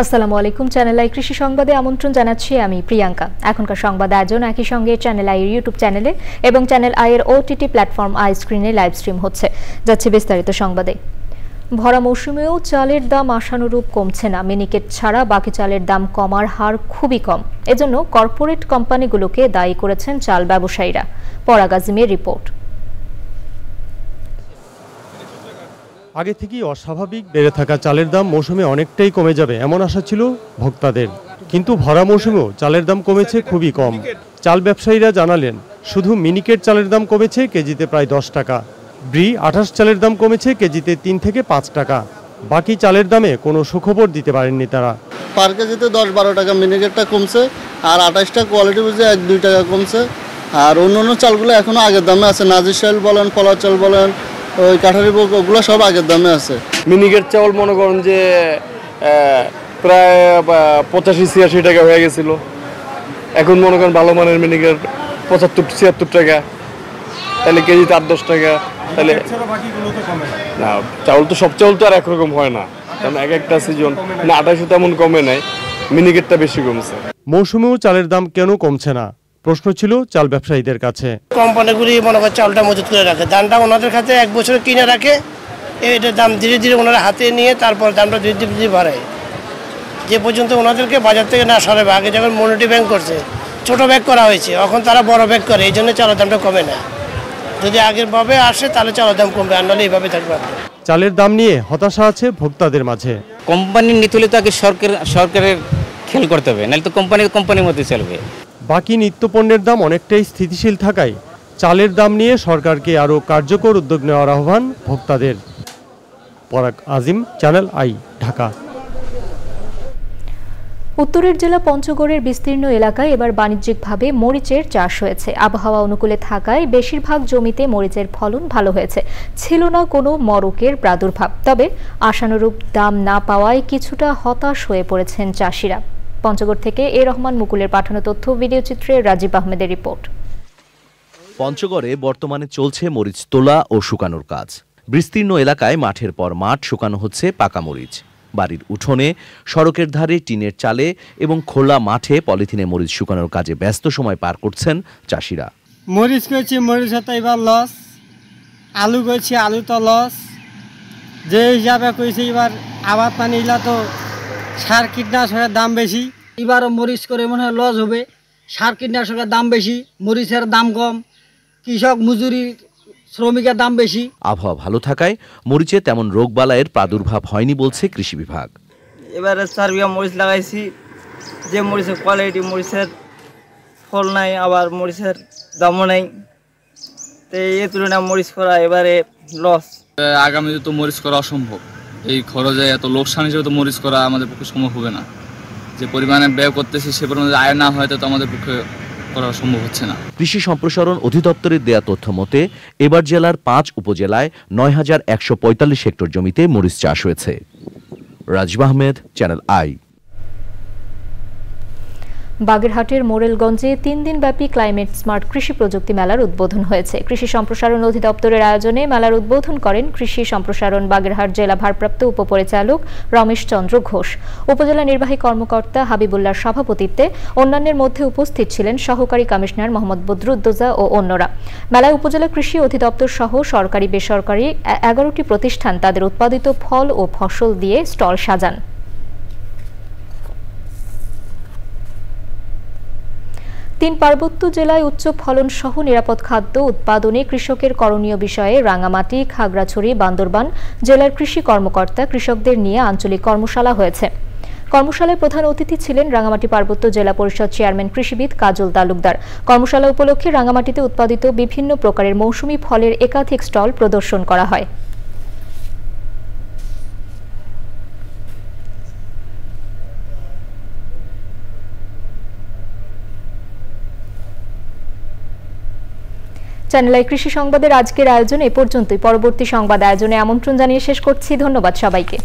আসসালামু আলাইকুম। Channel I কৃষি সংবাদে আমন্ত্রণ জানাচ্ছি আমি প্রিয়াঙ্কা। এখনকার সংবাদ আয়োজন একই সঙ্গে চ্যানেল আই এর ইউটিউব চ্যানেলে এবং চ্যানেল আই এর ওটিটি প্ল্যাটফর্ম আই স্ক্রিনে লাইভ স্ট্রিম হচ্ছে। যাচ্ছে বিস্তারিত সংবাদে। ভরা মৌসুমেও চালের দাম আশানুরূপ কমছে না। মিনিকেট ছাড়া বাকি চালের দাম কমার হার খুবই কম। এজন্য কর্পোরেট কোম্পানিগুলোকে দায়ী করেছেন চাল ব্যবসায়ীরা। পরাগ আজিমের রিপোর্ট। আগে থেকেই অস্বাভাবিক বেড়ে থাকা চালের দাম মৌসুমে অনেকটাই কমে যাবে এমন আশা ছিল ভোক্তাদের, কিন্তু ভরা মৌসুমেও চালের দাম কমেছে খুবই কম। চাল ব্যবসায়ীরা জানালেন, শুধু মিনিকেট চালের দাম কমেছে কেজিতে প্রায় 10 টাকা, ব্রি 28 চালের দাম কমেছে কেজিতে 3 থেকে 5 টাকা। বাকি চালের দামে কোনো সুখবর দিতে পারেননি তারা। পার কেজিতে 10-12 টাকা মিনিকেটটা কমছে, আর 28টা কোয়ালিটি বুঝে 1-2 টাকা কমছে। আর অন্য চালগুলো এখনো আগের দামে আছে। নাজির চাল বলেন, পলা চাল বলেন, ওই কাঠারি বুক, ওগুলো সব আগের দামে আছে। মিনিকেট চাউল মনে করেন যে প্রায় 85-86 টাকা হয়ে গেছিল। এখন মনে করেন ভালো মানের মিনিকেট 75-76 টাকা, তাহলে কেজিতে 8-10 টাকা। তাহলে না, চাউল তো সব চাউল তো আর একরকম হয় না, কারণ এক একটা সিজন না 28 তেমন কমে নাই, মিনিকেটটা বেশি কমছে। মৌসুমেও চালের দাম কেন কমছে না প্রশ্ন ছিল চাল ব্যবসায়ীদের কাছে। কোম্পানিগুলি মনে করে চালটা মজুত করে রাখে, ধানটা ওনাদের কাছে 1 বছর কিনে রাখে, এটার দাম ধীরে ধীরে ওনারা হাতে নিয়ে তারপর দামটা ধীরে ধীরে বাড়ায়, যে পর্যন্ত ওনাদেরকে বাজার থেকে না সরাবে। আগে যখন মনিটরি ব্যাংক করছে, ছোট ব্যাগ করা হয়েছে, এখন তারা বড় ব্যাগ করে, এই জন্য চালের দামটা কমে না। যদি আগের ভাবে আসে তাহলে চালের দাম কমবে, আর নাহলে এইভাবে থাকবে। চালের দাম নিয়ে হতাশা আছে ভোক্তাদের মাঝে। কোম্পানির নীতি হলে তো আগে সরকারের খেয়াল করতে হবে, নাহলে তো কোম্পানির মধ্যে চলবে। বাকি নিত্যপণ্যের দাম অনেকটাই স্থিতিশীল থাকায় চালের দাম নিয়ে সরকারকে আরও কার্যকর উদ্যোগ নেওয়ার আহ্বান ভোক্তাদের। পরাগ আজিম, চ্যানেল আই, ঢাকা। উত্তরের জেলা পঞ্চগড়ের বিস্তীর্ণ এলাকায় এবার বাণিজ্যিকভাবে মরিচের চাষ হয়েছে। আবহাওয়া অনুকূলে থাকায় বেশিরভাগ জমিতে মরিচের ফলন ভালো হয়েছে। ছিল না কোনো মরকের প্রাদুর্ভাব। তবে আশানুরূপ দাম না পাওয়ায় কিছুটা হতাশ হয়ে পড়েছেন চাষিরা। পঞ্চগড় থেকে এ রহমান মুকুলের পাঠানো তথ্য, ভিডিও চিত্রে রাজীব আহমেদের রিপোর্ট। পঞ্চগড়ে বর্তমানে চলছে মরিচ তোলা ও শুকানোর কাজ। বিস্তীর্ণ এলাকায় মাঠের পর মাঠ শুকানো হচ্ছে পাকা মরিচ। বাড়ির উঠোনে, সড়কের ধারে, টিনের চালে এবং খোলা মাঠে পলিথিনে মরিচ শুকানোর কাজে ব্যস্ত সময় পার করছেন চাষিরা। মরিচ করছি, মরিচ তো এবার লস। আলু করছি, আলু তো লস। যে হিসাবে করেছি এবার আবাদ পানি ইলা তো সার কীটনাশকের দাম বেশি। এবারও মরিচ করে মনে হয় লস হবে। সার কীটনাশকের দাম বেশি, মরিচের দাম কম, কৃষক মজুরি শ্রমিকের দাম বেশি। আবহাওয়া ভালো থাকায় মরিচে তেমন রোগবালাইয়ের প্রাদুর্ভাব হয়নি বলছে কৃষি বিভাগ। এবারে 4 বিঘা মরিচ লাগাইছি, যে মরিচের কোয়ালিটি, মরিচের ফল নাই, আবার মরিচের দামও নেই, তো এই তুলনায় মরিচ করা এবারে লস। আগামীতে তো মরিচ করা অসম্ভব, এই খরচে এত লোকসান হিসেবে তো মরিচ করা আমাদের পক্ষে সম্ভব হবে না। যে পরিমাণে ব্যয় করতেছি সে পরিমাণে আয় না হয় তো আমাদের পক্ষে করা সম্ভব হচ্ছে না। কৃষি সম্প্রসারণ অধিদপ্তরের দেয়া তথ্য মতে এবার জেলার 5 উপজেলায় ৯,১৪৫ হেক্টর জমিতে মরিচ চাষ হয়েছে। Rajib Ahmed, channel I. বাগেরহাটের মোরেলগঞ্জে 3 দিনব্যাপী ক্লাইমেট স্মার্ট কৃষি প্রযুক্তি মেলার উদ্বোধন হয়েছে। কৃষি সম্প্রসারণ অধিদপ্তরের আয়োজনে মেলার উদ্বোধন করেন কৃষি সম্প্রসারণ বাগেরহাট জেলা ভারপ্রাপ্ত উপপরিচালক রমেশ চন্দ্র ঘোষ। উপজেলা নির্বাহী কর্মকর্তা হাবিবুল্লাহর সভাপতিত্বে অন্যান্যের মধ্যে উপস্থিত ছিলেন সহকারী কমিশনার মোহাম্মদ বদরুদ্দোজা ও অন্যরা। মেলায় উপজেলা কৃষি অধিদপ্তর সহ সরকারি বেসরকারি 11টি প্রতিষ্ঠান তাদের উৎপাদিত ফল ও ফসল দিয়ে স্টল সাজান। 3 পার্বত্য জেলায় উচ্চ ফলন সহ নিরাপদ খাদ্য উৎপাদনে কৃষকের করণীয় বিষয়ে রাঙ্গামাটি, খাগড়াছড়ি, বান্দরবান জেলার কৃষি কর্মকর্তা কৃষকদের নিয়ে আঞ্চলিক কর্মশালা হয়েছে। কর্মশালায় প্রধান অতিথি ছিলেন রাঙ্গামাটি পার্বত্য জেলা পরিষদ চেয়ারম্যান কৃষিবিদ কাজল তালুকদার। কর্মশালা উপলক্ষে রাঙ্গামাটিতে উৎপাদিত বিভিন্ন প্রকারের মৌসুমী ফলের একাধিক স্টল প্রদর্শন করা হয়। চ্যানেল আই কৃষি সংবাদের আজকের আয়োজন এ পর্যন্তই। পরবর্তী সংবাদ আয়োজনে আমন্ত্রণ জানিয়ে শেষ করছি। ধন্যবাদ সবাইকে।